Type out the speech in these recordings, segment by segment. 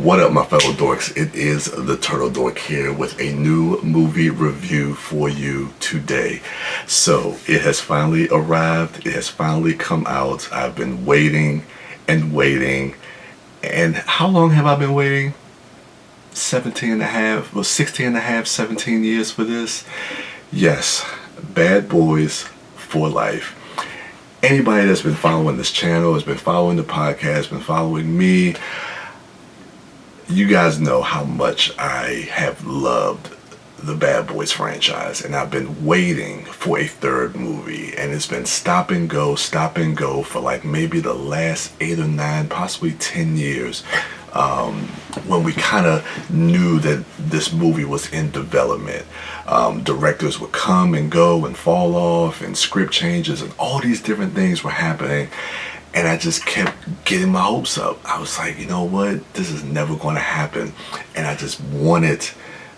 What up, my fellow dorks? It is the Turtle Dork here with a new movie review for you today. So it has finally arrived. It has finally come out. I've been waiting and waiting. And how long have I been waiting? 17 and a half, well, 16 and a half, 17 years for this. Yes, Bad Boys for Life. Anybody that's been following this channel, has been following the podcast, been following me, you guys know how much I have loved the Bad Boys franchise, and I've been waiting for a third movie, and it's been stop and go for like maybe the last 8 or 9, possibly 10 years, when we kind of knew that this movie was in development. Directors would come and go and fall off, and script changes, and all these different things were happening. And I just kept getting my hopes up. I was like, you know what? This is never going to happen. And I just wanted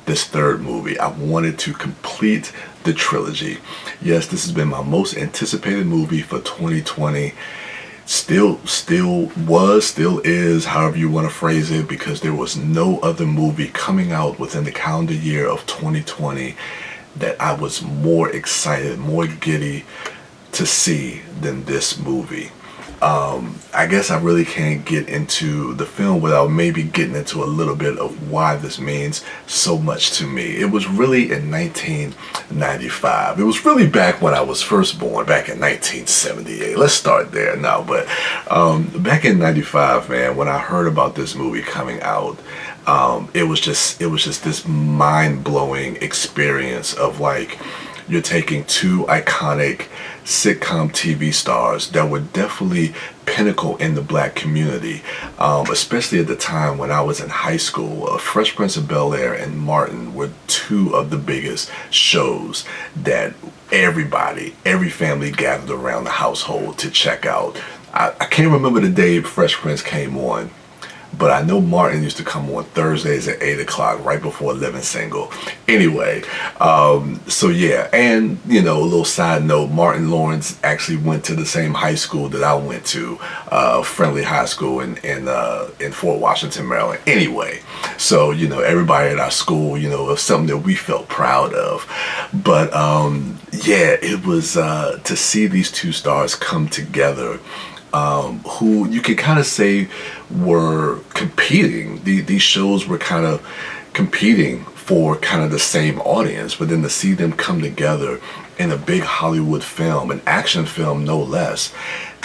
this third movie. I wanted to complete the trilogy. Yes, this has been my most anticipated movie for 2020. Still is, however you want to phrase it, because there was no other movie coming out within the calendar year of 2020 that I was more excited, more giddy to see than this movie. I guess I really can't get into the film without maybe getting into a little bit of why this means so much to me. It was really in 1995. It was really back when I was first born, back in 1978. Let's start there now. But back in 95, man, when I heard about this movie coming out, it was just this mind-blowing experience of like, you're taking two iconic sitcom TV stars that were definitely pinnacle in the black community, especially at the time when I was in high school. Fresh Prince of Bel-Air and Martin were two of the biggest shows that every family gathered around the household to check out. I can't remember the day Fresh Prince came on, but I know Martin used to come on Thursdays at 8 o'clock, right before Living Single. Anyway, so yeah, and you know, a little side note, Martin Lawrence actually went to the same high school that I went to, Friendly High School in Fort Washington, Maryland. Anyway, so you know, everybody at our school, you know, it was something that we felt proud of. But yeah, it was to see these two stars come together, who you could kind of say were competing. These shows were kind of competing for kind of the same audience, but then to see them come together in a big Hollywood film, an action film no less,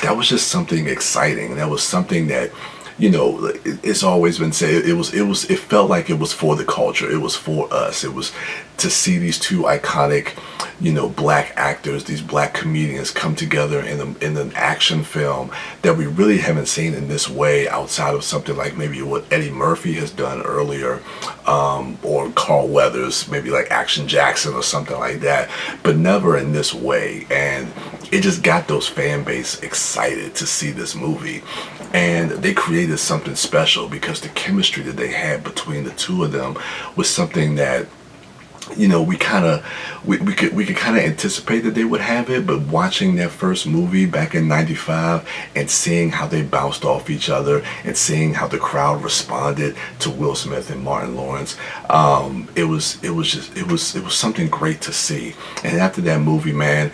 that was just something exciting. That was something that, you know, it's always been said, it felt like it was for the culture. It was for us. It was to see these two iconic, you know, black actors, these black comedians come together in an action film that we really haven't seen in this way outside of something like maybe what Eddie Murphy has done earlier, or Carl Weathers, maybe like Action Jackson or something like that, but never in this way. And it just got those fan base excited to see this movie. And they created something special because the chemistry that they had between the two of them was something that, you know, we could kind of anticipate that they would have it, but watching their first movie back in 95 and seeing how they bounced off each other and seeing how the crowd responded to Will Smith and Martin Lawrence, it was something great to see. And after that movie, man,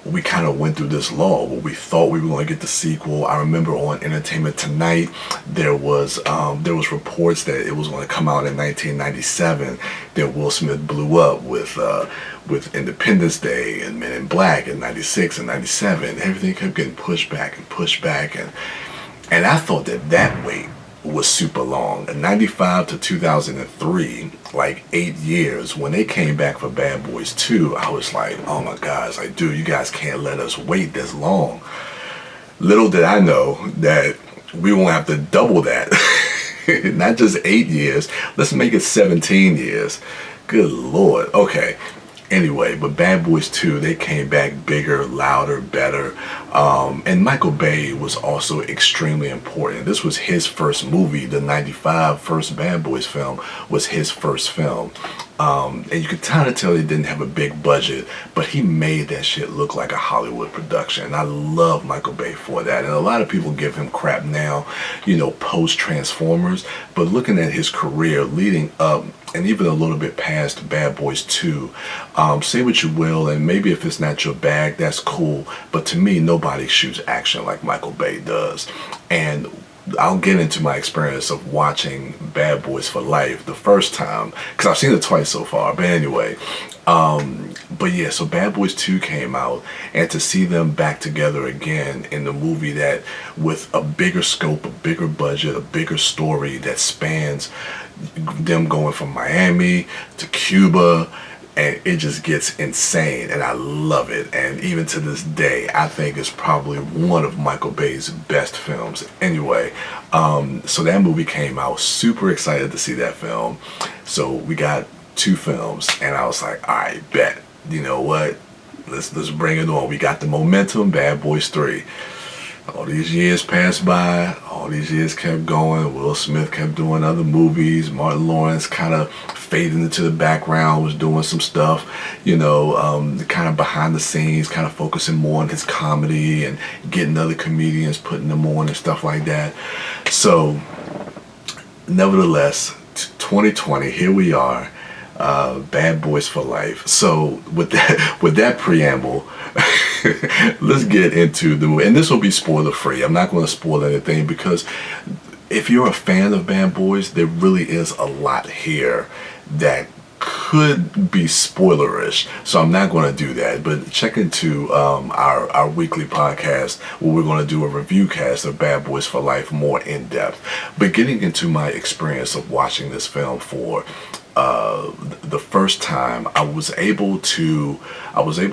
we kind of went through this lull where we thought we were going to get the sequel. I remember on Entertainment Tonight, there was reports that it was going to come out in 1997. That Will Smith blew up with Independence Day and Men in Black in 96 and 97. Everything kept getting pushed back, and I thought that wait was super long. 95 to 2003, like 8 years. When they came back for Bad Boys 2, I was like, oh my gosh, like, dude, you guys can't let us wait this long. Little did I know that we won't have to double that. Not just 8 years, let's make it 17 years. Good Lord. Okay. Anyway, but Bad Boys 2, they came back bigger, louder, better. And Michael Bay was also extremely important. This was his first movie. The '95 first Bad Boys film was his first film. And you could kind of tell he didn't have a big budget, but he made that shit look like a Hollywood production. And I love Michael Bay for that. And a lot of people give him crap now, post Transformers. But looking at his career leading up and even a little bit past Bad Boys 2, say what you will, and maybe if it's not your bag, that's cool. But to me, nobody shoots action like Michael Bay does. And I'll get into my experience of watching Bad Boys for Life the first time, because I've seen it twice so far. But anyway, but yeah, so Bad Boys 2 came out, and to see them back together again in the movie that with a bigger scope, a bigger budget, a bigger story that spans them going from Miami to Cuba, and it just gets insane, and I love it. And even to this day, I think it's probably one of Michael Bay's best films. Anyway, so that movie came out. Super excited to see that film. So we got 2 films, and I was like, all right, bet. You know what? Let's bring it on. We got the momentum. Bad Boys 3. All these years passed by, all these years kept going. Will Smith kept doing other movies. Martin Lawrence kind of faded into the background, was doing some stuff, kind of behind the scenes, kind of focusing more on his comedy and getting other comedians, putting them on and stuff like that. So, nevertheless, 2020, here we are. Bad Boys for Life. So with that preamble, let's get into the movie. And this will be spoiler free. I'm not going to spoil anything, because if you're a fan of Bad Boys, there really is a lot here that could be spoilerish, so I'm not going to do that. But check into our weekly podcast where we're going to do a review cast of Bad Boys for Life more in depth. But getting into my experience of watching this film for the first time, I was able to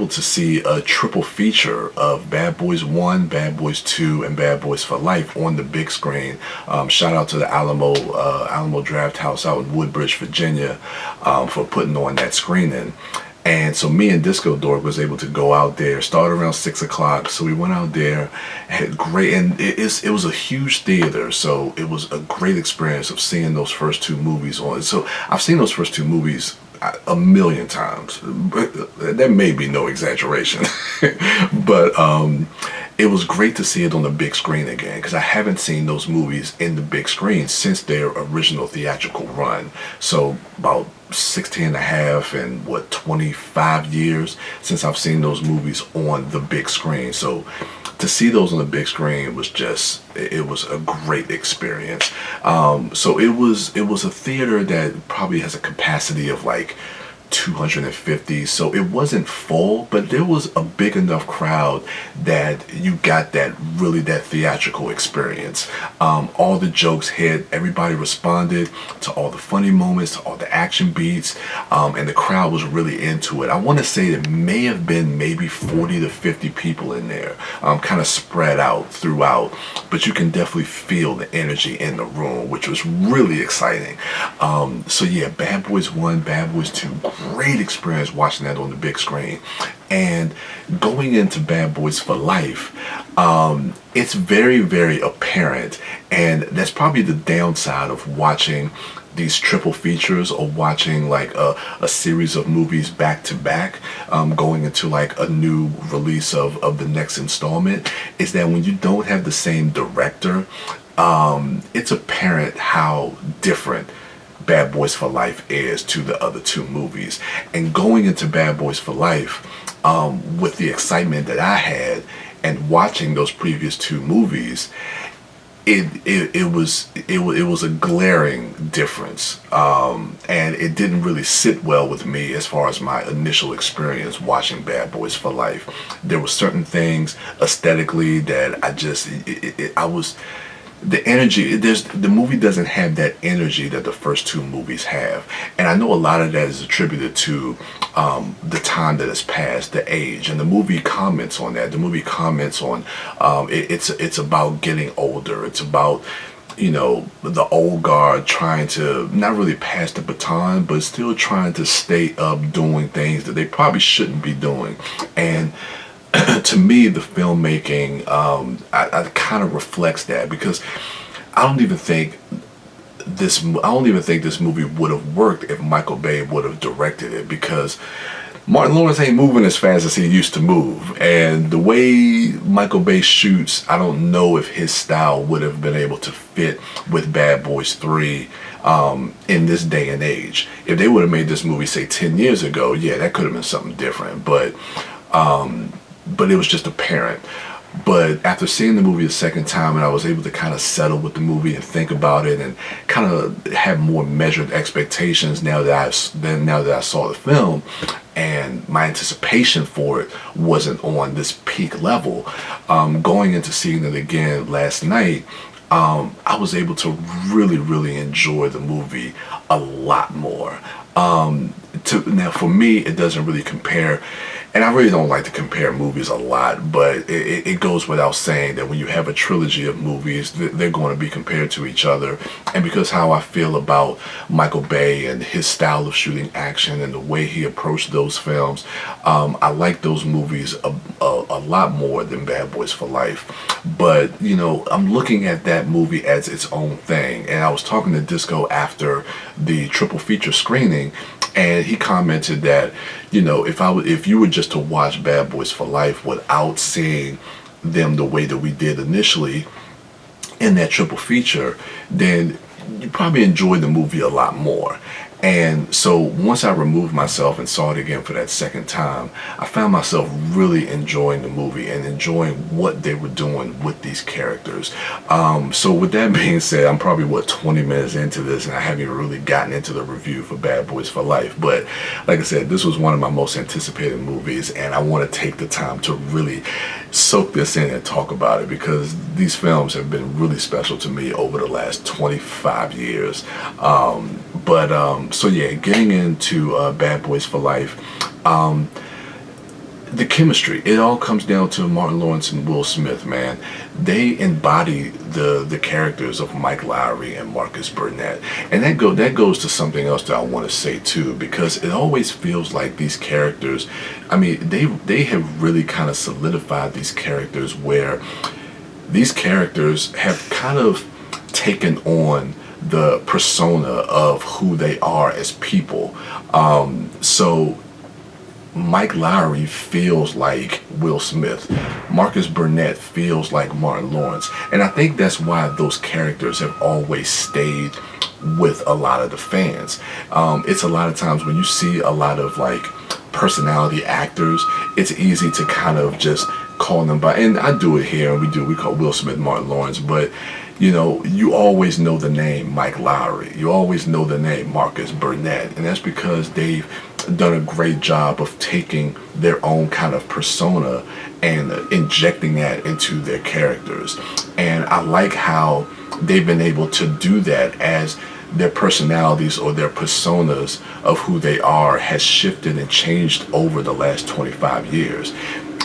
see a triple feature of Bad Boys 1, Bad Boys 2, and Bad Boys for Life on the big screen. Shout out to the Alamo Draft House out in Woodbridge, Virginia, for putting on that screening. And so me and TheTurtleDork was able to go out there, start around 6 o'clock. So we went out there, had great, and it was a huge theater. So it was a great experience of seeing those first 2 movies on. So I've seen those first 2 movies a million times. That may be no exaggeration, but it was great to see it on the big screen again, because I haven't seen those movies in the big screen since their original theatrical run. So about 16 and a half and 25 years since I've seen those movies on the big screen. So to see those on the big screen was it was a great experience. So it was a theater that probably has a capacity of like 250, so it wasn't full, but there was a big enough crowd that you got that theatrical experience. All the jokes hit, everybody responded to all the funny moments, to all the action beats, and the crowd was really into it. I want to say there may have been maybe 40 to 50 people in there, kind of spread out throughout, but you can definitely feel the energy in the room, which was really exciting. So yeah, Bad Boys 1, Bad Boys 2, great experience watching that on the big screen. And going into Bad Boys for Life, it's very, very apparent, and that's probably the downside of watching these triple features or watching like a series of movies back to back, going into like a new release of the next installment, is that when you don't have the same director, it's apparent how different Bad Boys for Life is to the other 2 movies. And going into Bad Boys for Life, with the excitement that I had and watching those previous 2 movies, it was a glaring difference, and it didn't really sit well with me as far as my initial experience watching Bad Boys for Life. There were certain things aesthetically that I was. The energy, the movie doesn't have that energy that the first 2 movies have. And I know a lot of that is attributed to the time that has passed, the age, and the movie comments on that. The movie comments on it's about getting older. It's about, the old guard trying to not really pass the baton, but still trying to stay up doing things that they probably shouldn't be doing. And to me, the filmmaking, I kind of reflects that, because I don't even think this movie would have worked if Michael Bay would have directed it, because Martin Lawrence ain't moving as fast as he used to move, and the way Michael Bay shoots, I don't know if his style would have been able to fit with Bad Boys 3 in this day and age. If they would have made this movie, say, 10 years ago, yeah, that could have been something different, but it was just apparent. But after seeing the movie a second time, and I was able to kind of settle with the movie and think about it and kind of have more measured expectations now that I saw the film, and my anticipation for it wasn't on this peak level. Going into seeing it again last night, I was able to really enjoy the movie a lot more. Now, for me, it doesn't really compare, and I really don't like to compare movies a lot, but it goes without saying that when you have a trilogy of movies, they're going to be compared to each other. And because how I feel about Michael Bay and his style of shooting action and the way he approached those films, I like those movies a lot more than Bad Boys for Life. But, you know, I'm looking at that movie as its own thing. And I was talking to Disco after the triple feature screening, and he commented that, you know, if you were just to watch Bad Boys for Life without seeing them the way that we did initially in that triple feature, then you probably enjoy the movie a lot more. And so once I removed myself and saw it again for that second time, I found myself really enjoying the movie and enjoying what they were doing with these characters. So with that being said, I'm probably 20 minutes into this, and I haven't even really gotten into the review for Bad Boys for Life. But like I said, this was one of my most anticipated movies, and I want to take the time to really soak this in and talk about it, because these films have been really special to me over the last 25 years. So yeah, getting into Bad Boys for Life, the chemistry, it all comes down to Martin Lawrence and Will Smith, man. They embody the characters of Mike Lowrey and Marcus Burnett. And that goes to something else that I want to say too, because it always feels like these characters, I mean, they have really kind of solidified these characters, where these characters have kind of taken on the persona of who they are as people. So Mike Lowrey feels like Will Smith. Marcus Burnett feels like Martin Lawrence. And I think that's why those characters have always stayed with a lot of the fans. It's a lot of times when you see a lot of like personality actors, it's easy to kind of just call them by, and I do it here, and we call Will Smith Martin Lawrence, but you know, you always know the name Mike Lowrey. You always know the name Marcus Burnett. And that's because they've done a great job of taking their own kind of persona and injecting that into their characters. And I like how they've been able to do that as their personalities or their personas of who they are has shifted and changed over the last 25 years.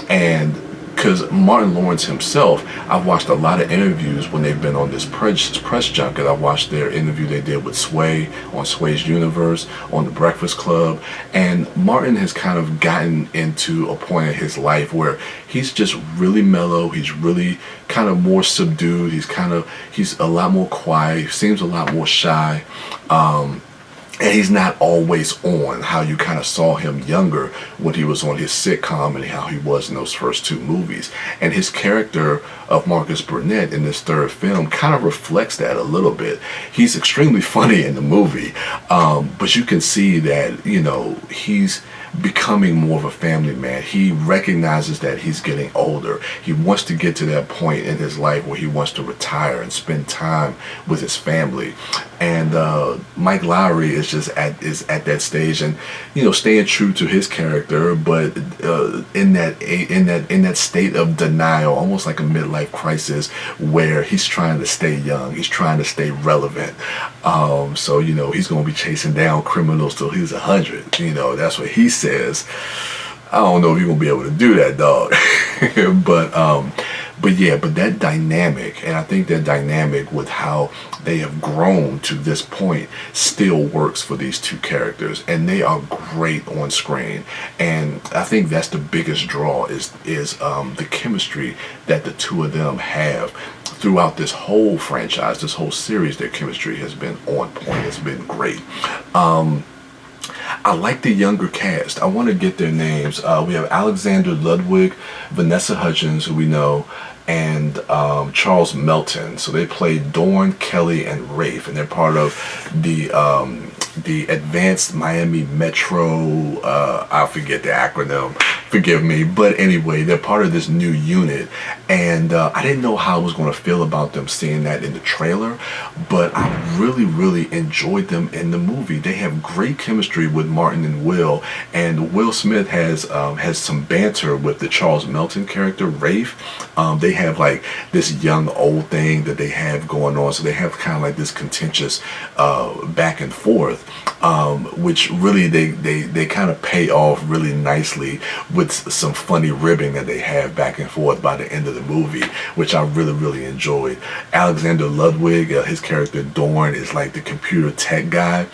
And because Martin Lawrence himself, I've watched a lot of interviews when they've been on this press junket. I watched their interview they did with Sway on Sway's Universe, on The Breakfast Club, and Martin has kind of gotten into a point in his life where he's just really mellow. He's really kind of more subdued. He's a lot more quiet. He seems a lot more shy. And he's not always on how you kind of saw him younger when he was on his sitcom and how he was in those first two movies. And his character of Marcus Burnett in this third film kind of reflects that a little bit. He's extremely funny in the movie, but you can see that, you know, he's becoming more of a family man. He recognizes that he's getting older. He wants to get to that point in his life where he wants to retire and spend time with his family. And Mike Lowrey is just at that stage, and you know, staying true to his character, but in that state of denial, almost like a midlife crisis, where he's trying to stay young, he's trying to stay relevant. So you know, he's going to be chasing down criminals till he's 100. You know, that's what he says. I don't know if you're gonna be able to do that, dog. But yeah, but that dynamic, and I think that dynamic with how they have grown to this point still works for these two characters, and they are great on screen. And I think that's the biggest draw is the chemistry that the two of them have throughout this whole franchise, this whole series. Their chemistry has been on point. It's been great. I like the younger cast. I want to get their names. We have Alexander Ludwig, Vanessa Hudgens, who we know, and Charles Melton. So they play Dorn, Kelly, and Rafe, and they're part of the Advanced Miami Metro. I forget the acronym. Forgive me, but anyway, they're part of this new unit, and I didn't know how I was going to feel about them seeing that in the trailer, but I really enjoyed them in the movie. They have great chemistry with Martin and Will Smith has some banter with the Charles Melton character, Rafe. They have like this young old thing that they have going on, so they have kind of like this contentious back and forth, which really they kind of pay off really nicely with some funny ribbing that they have back and forth by the end of the movie, which I really enjoyed. Alexander Ludwig, his character Dorn, is like the computer tech guy,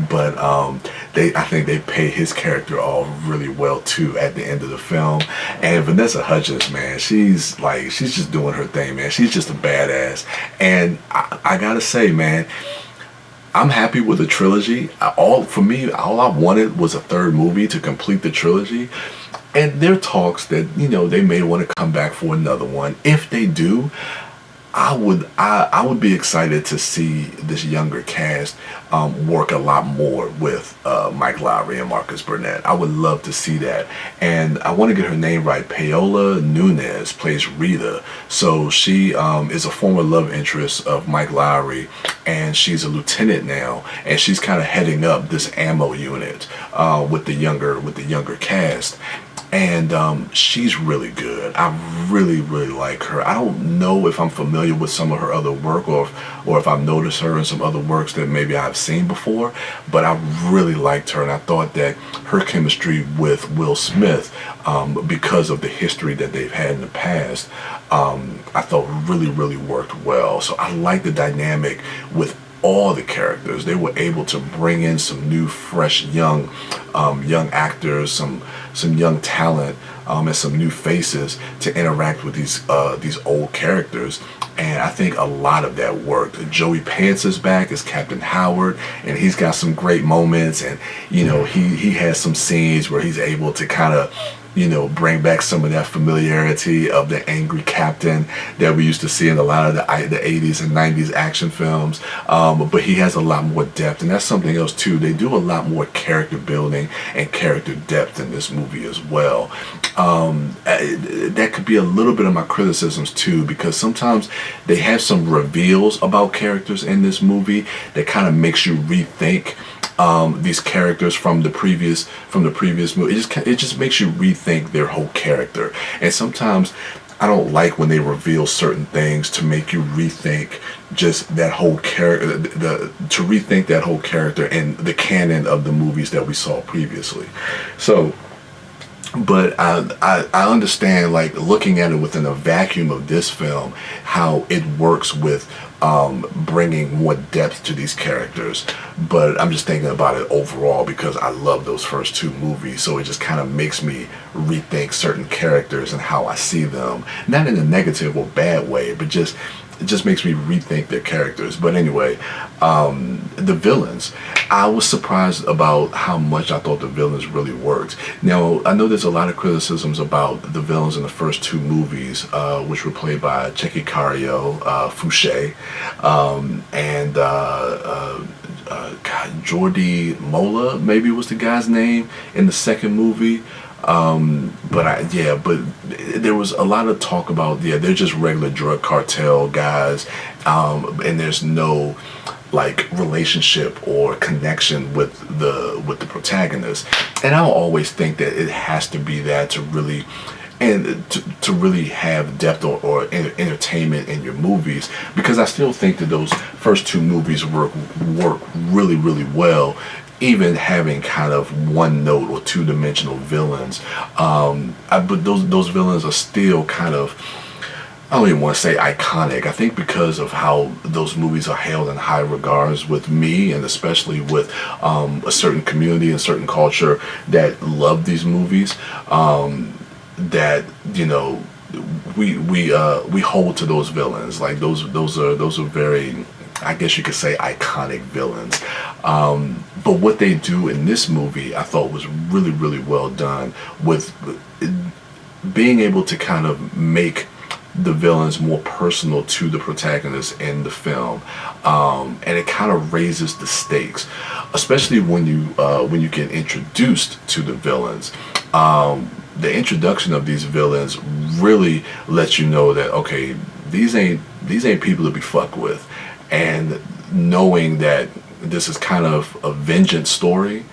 but I think they pay his character off really well too at the end of the film. And Vanessa Hudgens, man, she's just doing her thing, man. She's just a badass, and I gotta say, man, I'm happy with the trilogy. All I wanted was a third movie to complete the trilogy. And there are talks that, they may want to come back for another one. If they do, I would be excited to see this younger cast work a lot more with Mike Lowry and Marcus Burnett. I would love to see that. And I want to get her name right. Paola Nunez plays Rita. So she is a former love interest of Mike Lowry, and she's a lieutenant now, and she's kind of heading up this ammo unit with the younger cast. And she's really good. I really like her. I don't know if I'm familiar with some of her other work, or if I've noticed her in some other works that maybe I've seen before, but I really liked her, and I thought that her chemistry with Will Smith, because of the history that they've had in the past, I thought really worked well. So I like the dynamic with all the characters. They were able to bring in some new, fresh, young actors, some young talent, and some new faces to interact with these old characters. And I think a lot of that worked. Joey Pants is back as Captain Howard, and he's got some great moments. And he has some scenes where he's able to kind of bring back some of that familiarity of the angry captain that we used to see in a lot of the 80s and 90s action films. But he has a lot more depth, and that's something else too. They do a lot more character building and character depth in this movie as well. That could be a little bit of my criticisms too, because sometimes they have some reveals about characters in this movie that kind of makes you rethink these characters from the previous movie. It just makes you rethink their whole character. And sometimes I don't like when they reveal certain things to make you rethink just that whole character, to rethink that whole character and the canon of the movies that we saw previously. So, but I understand, like, looking at it within a vacuum of this film, how it works with bringing more depth to these characters. But I'm just thinking about it overall because I love those first two movies, so it just kind of makes me rethink certain characters and how I see them, not in a negative or bad way, but it just makes me rethink their characters. But anyway, the villains, I was surprised about how much I thought the villains really worked. Now, I know there's a lot of criticisms about the villains in the first two movies, which were played by Cheikh Cario, Fouché, and Jordi Mola, maybe was the guy's name in the second movie. But there was a lot of talk about, they're just regular drug cartel guys, and there's no like relationship or connection with the protagonist. And I'll always think that it has to be that to really to really have depth or entertainment in your movies, because I still think that those first two movies work really well, even having kind of one note or two-dimensional villains. But those villains are still kind of, I don't even want to say iconic. I think because of how those movies are held in high regards with me, and especially with a certain community and certain culture that love these movies, that we hold to those villains. Like those are very, I guess you could say, iconic villains. But what they do in this movie, I thought was really, really well done with being able to kind of make the villains more personal to the protagonist in the film, and it kind of raises the stakes, especially when you get introduced to the villains. The introduction of these villains really lets you know that, okay, these ain't people to be fucked with, and knowing that this is kind of a vengeance story,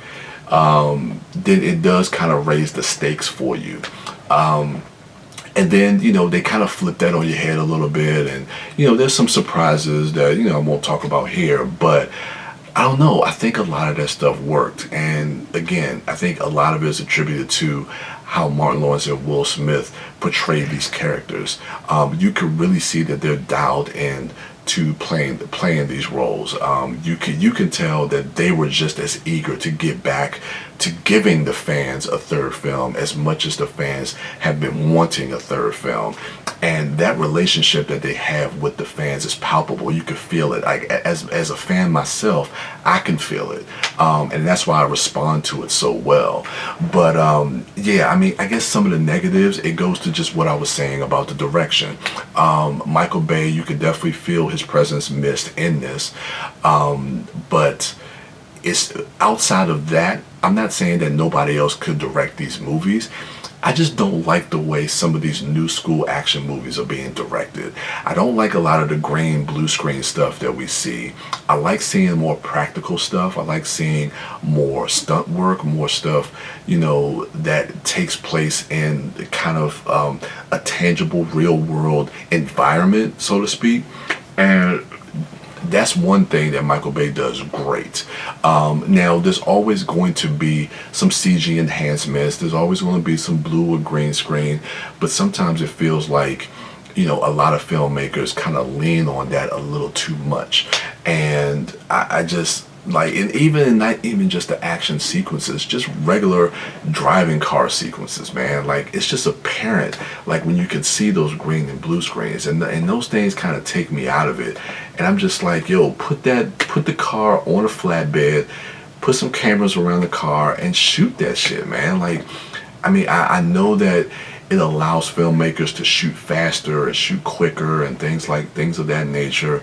then it does kind of raise the stakes for you. And then, they kind of flip that on your head a little bit. And, there's some surprises that, I won't talk about here. But I don't know. I think a lot of that stuff worked. And again, I think a lot of it is attributed to how Martin Lawrence and Will Smith portrayed these characters. You can really see that they're dialed in to playing these roles. You can tell that they were just as eager to get back to giving the fans a third film as much as the fans have been wanting a third film. And that relationship that they have with the fans is palpable. You can feel it. As a fan myself, I can feel it, and that's why I respond to it so well. But yeah, I mean, I guess some of the negatives, it goes to just what I was saying about the direction. Michael Bay, you could definitely feel his presence missed in this, but it's outside of that. I'm not saying that nobody else could direct these movies. I just don't like the way some of these new school action movies are being directed. I don't like a lot of the green blue screen stuff that we see. I like seeing more practical stuff. I like seeing more stunt work, more stuff, that takes place in kind of a tangible real world environment, so to speak. And that's one thing that Michael Bay does great. Now, there's always going to be some CG enhancements. There's always going to be some blue or green screen. But sometimes it feels like, a lot of filmmakers kind of lean on that a little too much. And I just, like, and even not even just the action sequences, just regular driving car sequences, man. Like, it's just apparent, like, when you can see those green and blue screens, and those things kind of take me out of it. And I'm just like, yo, put the car on a flatbed, put some cameras around the car, and shoot that shit, man. Like, I mean, I know that it allows filmmakers to shoot faster and shoot quicker and things of that nature,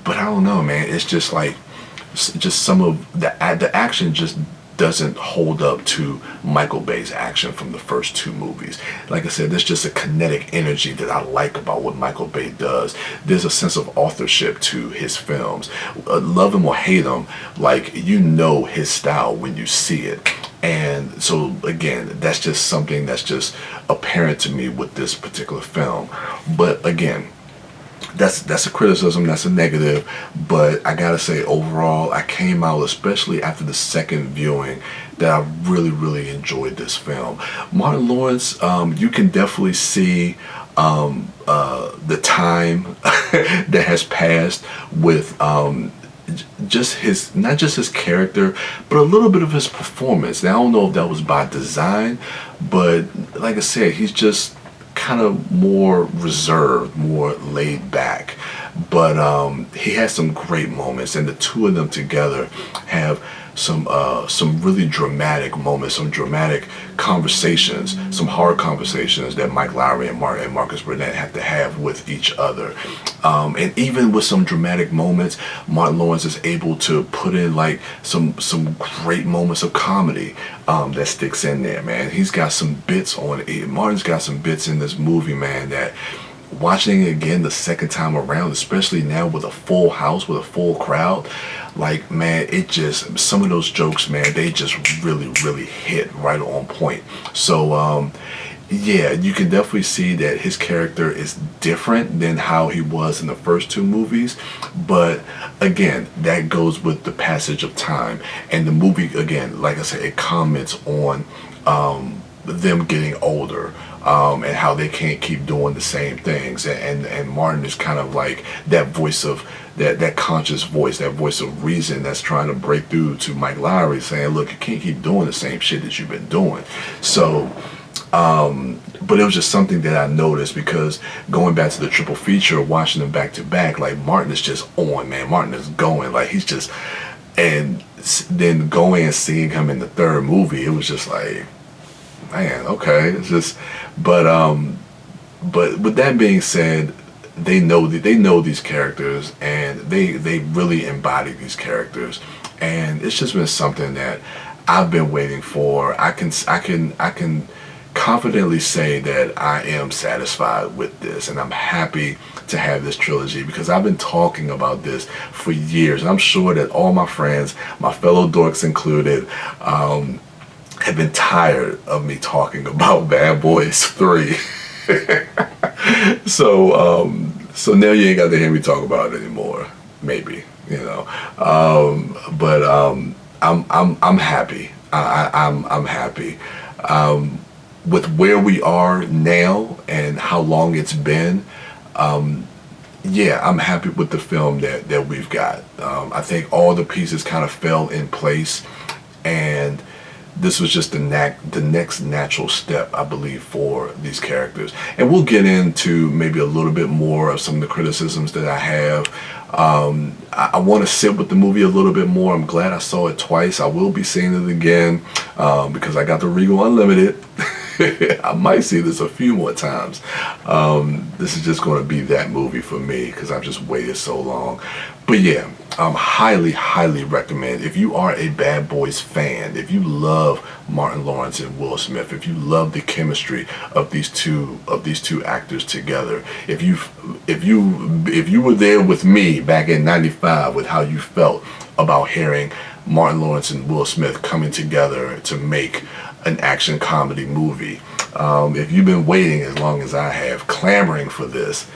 but I don't know, man. It's just like, just some of the action just doesn't hold up to Michael Bay's action from the first two movies. Like I said, there's just a kinetic energy that I like about what Michael Bay does. There's a sense of authorship to his films. Love him or hate him, like, his style when you see it. And so again, that's just something that's just apparent to me with this particular film. But again, that's a criticism, that's a negative, but I gotta say, overall, I came out, especially after the second viewing, that I really, really enjoyed this film. Martin Lawrence, you can definitely see the time that has passed with just his, not just his character, but a little bit of his performance. Now, I don't know if that was by design, but like I said, he's just kind of more reserved, more laid back. But he has some great moments, and the two of them together have some really dramatic moments, some dramatic conversations, some hard conversations that Mike Lowry and Marcus Burnett have to have with each other. And even with some dramatic moments, Martin Lawrence is able to put in like some great moments of comedy that sticks in there, man. He's got some bits on it. Martin's got some bits in this movie, man, that watching it again the second time around, especially now with a full house, with a full crowd, like, man, it just, some of those jokes, man, they just really, really hit right on point. So, yeah, you can definitely see that his character is different than how he was in the first two movies. But again, that goes with the passage of time. And the movie, again, like I said, it comments on them getting older, and how they can't keep doing the same things. And Martin is kind of like that voice of that conscious voice, that voice of reason that's trying to break through to Mike Lowry, saying, look, you can't keep doing the same shit that you've been doing. So but it was just something that I noticed, because going back to the triple feature, watching them back to back, like Martin is just on, man. Martin is going, like he's just, and then going and seeing him in the third movie, it was just like, man, okay, it's just, but with that being said, they know these characters, and they really embody these characters, and it's just been something that I've been waiting for. I can confidently say that I am satisfied with this, and I'm happy to have this trilogy, because I've been talking about this for years, and I'm sure that all my friends, my fellow dorks included, have been tired of me talking about Bad Boys 3. So now you ain't got to hear me talk about it anymore, maybe, you know. I'm happy. I'm happy. With where we are now and how long it's been, yeah, I'm happy with the film that we've got. I think all the pieces kind of fell in place, and this was just the next natural step, I believe, for these characters. And we'll get into maybe a little bit more of some of the criticisms that I have. I want to sit with the movie a little bit more. I'm glad I saw it twice. I will be seeing it again, because I got the Regal Unlimited. I might see this a few more times. This is just going to be that movie for me, because I've just waited so long. But yeah, highly recommend, if you are a Bad Boys fan, if you love Martin Lawrence and Will Smith, if you love the chemistry of these two actors together, if you were there with me back in '95 with how you felt about hearing Martin Lawrence and Will Smith coming together to make an action comedy movie, if you've been waiting as long as I have, clamoring for this,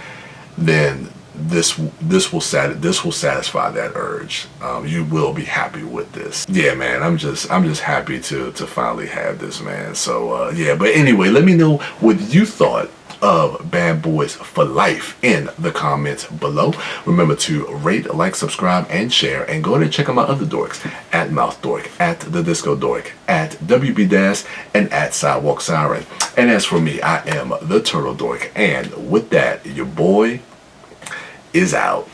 then this will satisfy that urge. You will be happy with this. Yeah, man, I'm just happy to finally have this, man. So yeah, but anyway, let me know what you thought of Bad Boys for Life in the comments below. Remember to rate, like, subscribe, and share, and go ahead and check out my other dorks at MouthDork, at TheDiscoDork, at WB Das, and at Sidewalk Siren. And as for me, I am the Turtle Dork, and with that, your boy is out.